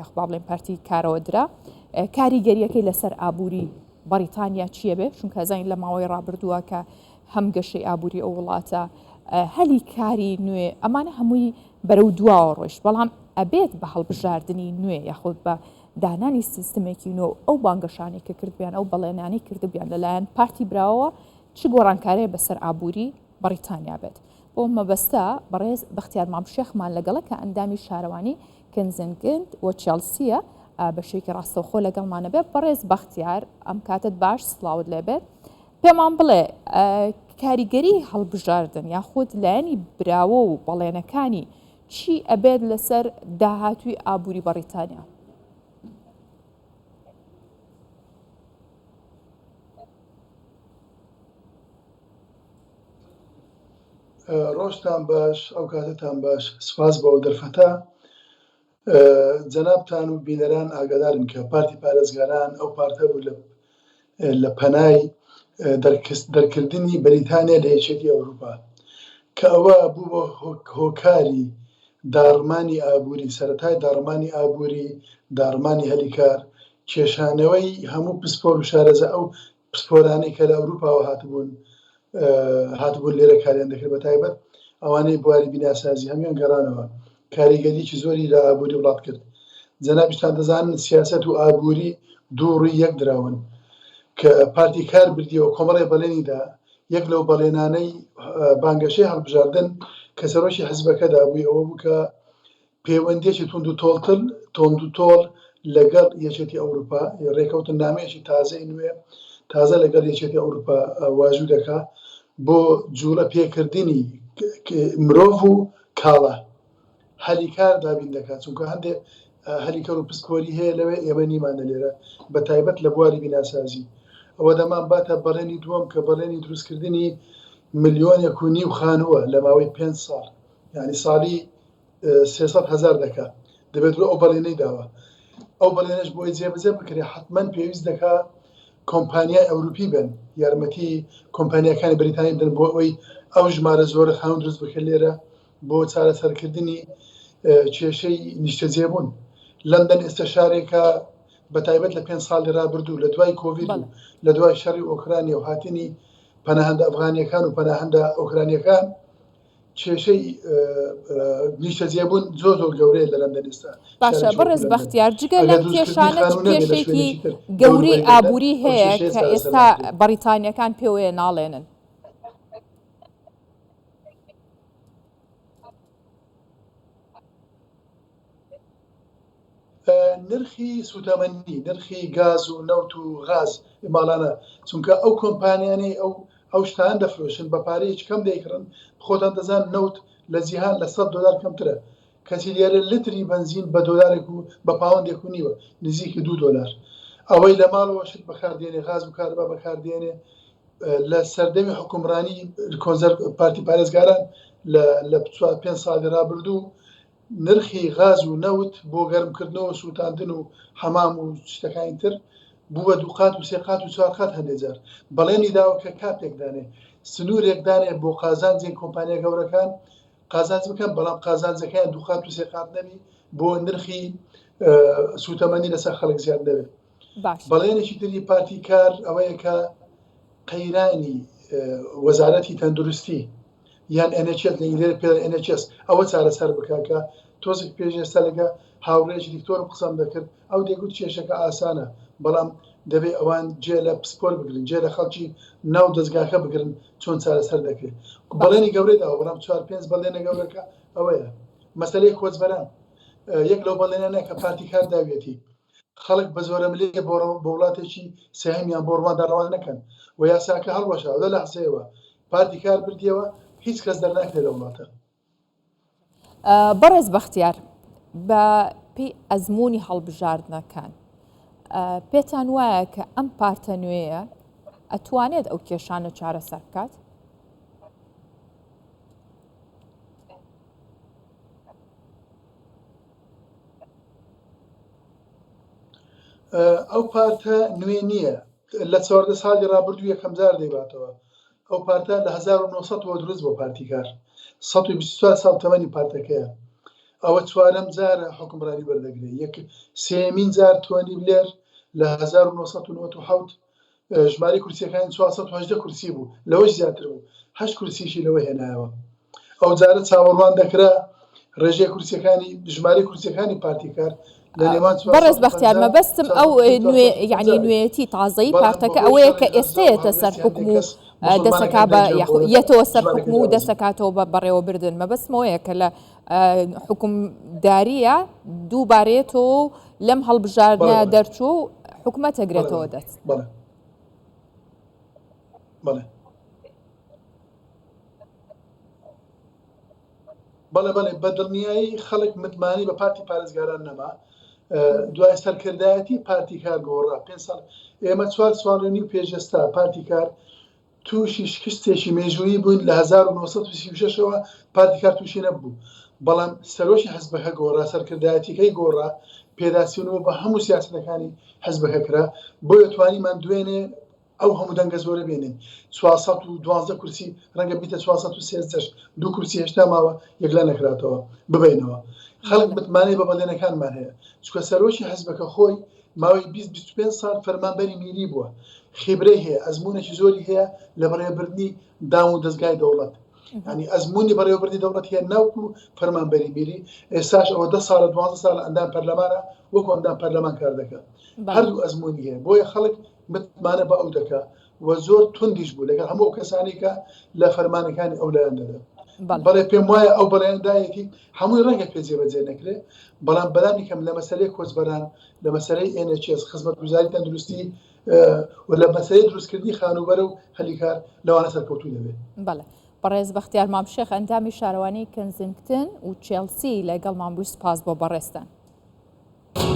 یاخوا بڵێن پارتی کارەوە درا کاریگەریەکەی لەسەر ئابووری بەریتانیا چییە بێ چونکە زین لە ماوەی ڕابردووە کە هەم گەشەی ئابووری ئەو وڵاتە هەلی کاری نوێ ئەمانە هەمووی بەرەو دواوە ڕۆیشت بەڵام ئەبێت بە هەڵبژاردننی نوێ یاخود بە دانانی سیستمێکی نوێ ئەو بانگەشانێک کە کردبیان ئەو بەڵێنانی کردبیان لەلایەن پارتی براوە چ گۆڕانکارەیە بەسەر ئابووری بەریتانیا بێت بۆ مەبەستە بەڕێز بەختیار مامشێخمان لەگەڵە کە ئەندامی شارەوانی کنزنگند و چێلسیە بە شێوەیەکی ڕاستەوخۆ لەگەڵمانە بێت بەڕێز بەختیار ئەم کاتت باش سڵاوت لێبێت پێمان بڵێ کاریگەری هەڵبژاردن یاخود لایەنی براوە و بەڵێنەکانی چی ئەبێت لەسەر داهاتووی ئابووری بەریتانیا؟ ڕۆژتان باش ئەو کاتتان باش سپاس بەوە دەرفەتە جەنابتان و بینەران ئاگادارن کە پارتی پارێزگاران ئەو پارتە بوو لە پەنای دەرکردنی بەریتانیا لە یەکێتی ئەوروپا کە ئەوە بوو بە هۆکاری داڕمانی ئابووری سەرەتای داڕمانی ئابووری داڕمانی هەلیکار کێشانەوەی هەموو پسپۆر و شارەزە ئەو پسپۆرانەی کە لە ئەوروپاوە هاتبوون لێرە کاریان دەکرد بە تایبەت ئەوانەی بواری بیناسازی هەمیان گەڕانەوە کاریگەریی زۆری لە ئابووری وڵات کرد جەنابیشتان دەزانن سیاسەت و ئابووری دووڕووی یەک دراون کە پارتی کار بردیەوە کۆمەڵی بەڵێنیدا یەک لەو بەڵێنانەی بانگەشەی هەڵبژاردن کە سەرۆکی حزبەکەدا بووی ئەوە بوو کە پەیوەندیەکی توند و تۆڵ لەگەڵ یەکێتی ئەوروپا ڕێکەوتن نامەیەکی تازەی نوێ تازە لەگەڵ یەکێتی ئەوروپا واژوو دەکا بۆ جوڵە پێکردنی مرۆڤ و کاڵە هەلیکار دابین دەکات چونکە هەندێک هەلیکەر و پسپۆری هەیە لەوێ ئێمە نیمانە لێرە بە تایبەت لە بواری بیناسازی ئەوە دەمان باتە بەڵێنی دووەم کە بەڵێنی دروستکردنی 1.5 ملیۆن خانووە لە ماوەی 5 ساڵ یعنی ساڵی 300,000 دەکا دەبێت ئەو بەڵێنەی داوە ئەو بەڵێنەش بۆی جێبەجێ بکرێ حتمما پێویست دەکا کۆمپانیای ئەوروپی بن یارمەتی کۆمپانیەکانی بریتانی بدەن بۆ ئەوەی ئەو ژمارە زۆرە خانوو دروست بکە لێرە بۆ چارەسەرکردنی کێشەی نیشتەجێبوون لەندەن ئێستا شارێکە بە تایبەت لە 5 ساڵی ڕابردوو لە دوای کۆڤید و لە دوای شەڕی ئۆکرانیا و هاتنی پەناهەندە ئەفغانیەکان و پەناهەندە ئۆکرانیەکان کێشەی نیشتەجێبوون زۆر گەورەیە لە لەندەن ئێستا باشە بەڕێز بەختیار جگە لەم کێشانە کێشێکی گەورەی ئابووری هەیە کە ئێستا بەریتانیەکان پێوەیە ناڵێنن نرخی سوتەمەنی نرخی گاز و نەوت و غاز ماڵانە چونکە ئەو کۆمپانیانەی ئەو شتان دەفرۆشن بە پارەیەکی کەم دەیکڕن خۆتان دەزان نەوت لە جیهان لە $100 کەمترە کەچی لێرە لتری بنزین بە $1 و بە پاوەندێک و نیوە نزیکی $2 ئەوەی لە ماڵەوەشت بەکاردێنێ غاز و کاربا بەکاردێنێ لە سەردەمی حکومڕانی پارتی پارێزگاران لە 5 ساڵی ڕابردوو نرخی غاز و نەوت بۆ گەرمکردنەوە سووتاندن و حەمام و شتەکانی تر بووە 2 قات و 3 قات و 4 قات هەندێک جار بەڵێنی داوە کە کاتێک دانێ سنوورێک دانێ بۆ قازانجێن کۆمپانیا گەورەکان قازانج بکەن بەڵام قازانجەکەیان 2 قات و 3 قات نەبی بۆ نرخی سوتەمەنی لەسەر خەڵک زیاد دەبێت بەڵێنێکی تری پارتی کار ئەوەیە کە قەیرانی وەزارەتی تەندروستی یان NHS لە ئینگلێرە پێ NHS ئەوە چارەسەر بکاکە تۆزێک پێشێستا لەگە هاوڕێژی دکتۆر قسەم دەکرد ئەو دەیگوت کێشەکە ئاسانە بەڵام دەبێت ئەوان جێ لە پسپۆر بگرن جێ لە خەڵکی ناو دەستگاکە بگرن چۆن چارەسەر دەکرێت بەڵێنی گەورەیداوە بەڵام 4-5 بەڵێنە گەورەکە ئەوەیە مەسەلەی کۆچبەران یەک لەو بەڵێنانە کە پارتی کار داوێتی خەڵک بە زۆرە ملێ بۆ وڵاتێکی سەهەمیان بۆ ڕواندا ڕەوان نەکەن و یاساکە هەڵوەشاوە لە حسەیەوە پارتی کار بردیەوە هیچ کەس دەرناکرێت لە وڵاتە بەڕێز بەختیار بە پێی ئەزمموی هەڵبژاردنەکان پێتان وایە کە ئەم پارتە نوێیە ئەتوانێت ئەو کێشانە چارەسەر بکات؟ ئەو پارتە نوێ نییە لە 14 ساڵی ڕابردوو یەکەم جار دەیباتەوە ئەو پارتە لە 1900 دروست بۆ پارتی کار 124 ساڵ تەمەنی پارتەکەیە ئەوە چوارەم جارە حکومڕانی وەردەگرێت سێمین جار تۆنی بلێر لە 1997 ژماری کورسیەکانی 418 کورسی بوو لەوەش زیاتر بوو 8 کورسیشی لەوە هێنایەوە ئەو جارە چاوەڕوان دەکرا ڕێژەی کورسیەکانی ژماری کورسیەکانی پارتیکار لە نێوان بەڕێز بەختیار مەبەستم ئەو یعنی نوێتی تازەی پارتەکە ئەوەیە کە ئێستەیەتە سەر حکم و دەسەکا بە یەتەوە سەر حکم و دەسەکاتەوە بە بەڕێوەبردن مەبەستمەوەیە کە لە حکومداریە دووبارێتەوە لەم هەڵبژاردنە دەرچوو و حکومەت ئەگرێتەوە دەست بەڵێ بە دڵنیایی خەڵک متمانی بە پارتی پارێزگاران نەما دوای سەرکردایەتی پارتیکار گۆڕا 5 ساڵ ئێمە 4 ساڵی و پێشێستا پارتیکار تووشی شکستێکی مێژوویی بوون لە 1936ەوە پارتیکار تووشی نەبوو بەڵام سەرۆشی حزبەکە گۆڕا سەرکردایەتیکەی گۆڕا پێداچوونەوە بە هەموو سیاسەتەکانی حزبەکە کرا بۆیە توانیمان دوێنێ ئەو هەموو دەنگە زۆرە بێنین 412 کورسی ڕەنگە بیتە 413 دوو کورسی هێشتا ماوە یەکلا نەکراتەوە ببینەوە خەڵک متمانەی بە بەڵێنەکانمان هەیە چونکە سەرۆشی حزبەکە خۆی ماوەی 20-25 ساڵ فەرمانبەری میری بووە خێبرەی هەیە ئەزمونێکی زۆری هەیە لە بەڕێوەبردنی دام و دەستگای دەوڵەت ینی ئەزمموی بەڕێوەبردی دەوڵەت هەیە ناوکو فەرمانبەری میری ئێستاش ئەوە 10 ساڵە 12 ساڵ ئەندام پەرلەمانە وەکو ئەندام پەرلەمان کار دەکات هەردوو ئەزمموی هەیە بۆیە خەڵک متمانە بە ئەو دەکات و زۆر توندیش بوو لەگەڵ هەموو کەسانی کە لە فەرمانەکانی ئەو لایەن دەدا بەڵێ پێم وایە ئەو بەڵێندایەتی هەمووی ڕەنگە پێ جێبەجێ نەکرێت بەڵام بەلانی کەم لە مەسەلەی کۆچبەران لە مەسەلەی NHS خزمەتگوزاری تەندروستی و لە مەسەلەی دروستکردنی خانوبەرە و هەلیکار لەوانە سەرکەوتوو دەبێت بەڵێ بەڕێز بەختیار مامشێخ ئەندامی شارەوانی کەنزینگتن و چێلسی لەگەڵمان بوو سپاس بۆ بەڕێستان